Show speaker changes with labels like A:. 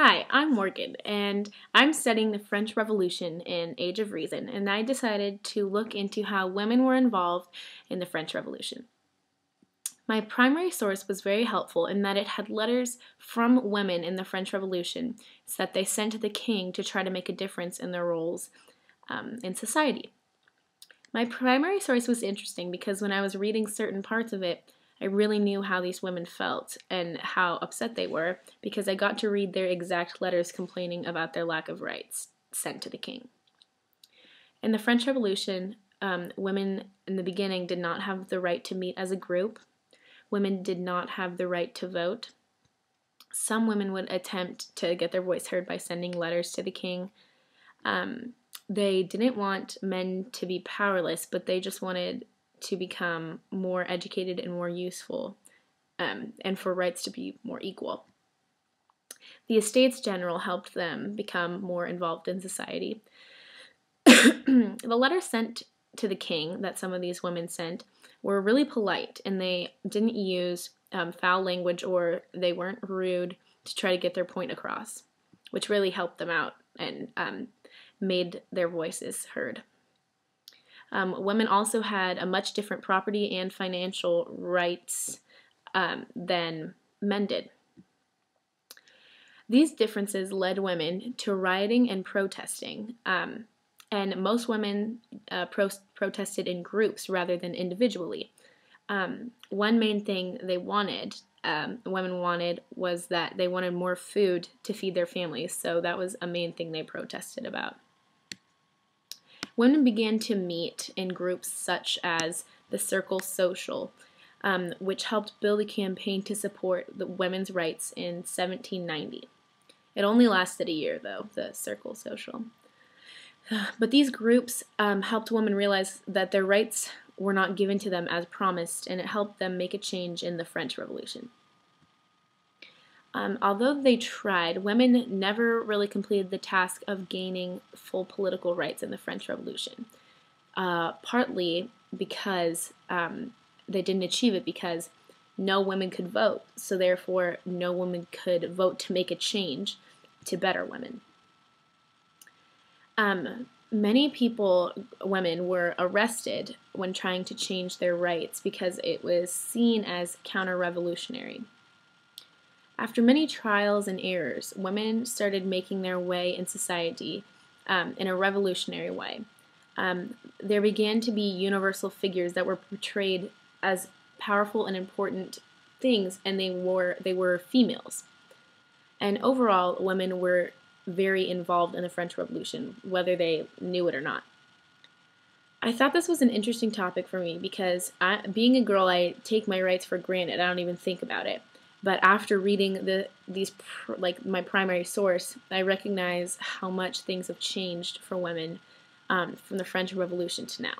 A: Hi, I'm Morgan, and I'm studying the French Revolution in Age of Reason, and I decided to look into how women were involved in the French Revolution. My primary source was very helpful in that it had letters from women in the French Revolution that they sent to the king to try to make a difference in their roles in society. My primary source was interesting because when I was reading certain parts of it, I really knew how these women felt and how upset they were because I got to read their exact letters complaining about their lack of rights sent to the king. In the French Revolution, women in the beginning did not have the right to meet as a group. Women did not have the right to vote. Some women would attempt to get their voice heard by sending letters to the king. They didn't want men to be powerless, but they just wanted to become more educated and more useful, and for rights to be more equal. The Estates General helped them become more involved in society. The letters sent to the king that some of these women sent were really polite, and they didn't use foul language or they weren't rude to try to get their point across, which really helped them out and made their voices heard. Women also had a much different property and financial rights than men did. These differences led women to rioting and protesting, and most women protested in groups rather than individually. One main thing women wanted, was that they wanted more food to feed their families, so that was a main thing they protested about. Women began to meet in groups such as the Cercle Social, which helped build a campaign to support the women's rights in 1790. It only lasted a year, though, the Cercle Social. But these groups helped women realize that their rights were not given to them as promised, and it helped them make a change in the French Revolution. Although they tried, women never really completed the task of gaining full political rights in the French Revolution, partly because they didn't achieve it because no women could vote, so therefore no woman could vote to make a change to better women. Many women were arrested when trying to change their rights because it was seen as counter-revolutionary. After many trials and errors, women started making their way in society in a revolutionary way. There began to be universal figures that were portrayed as powerful and important things, and they were females. And overall, women were very involved in the French Revolution, whether they knew it or not. I thought this was an interesting topic for me because being a girl, I take my rights for granted. I don't even think about it. But after reading my primary source, I recognize how much things have changed for women from the French Revolution to now.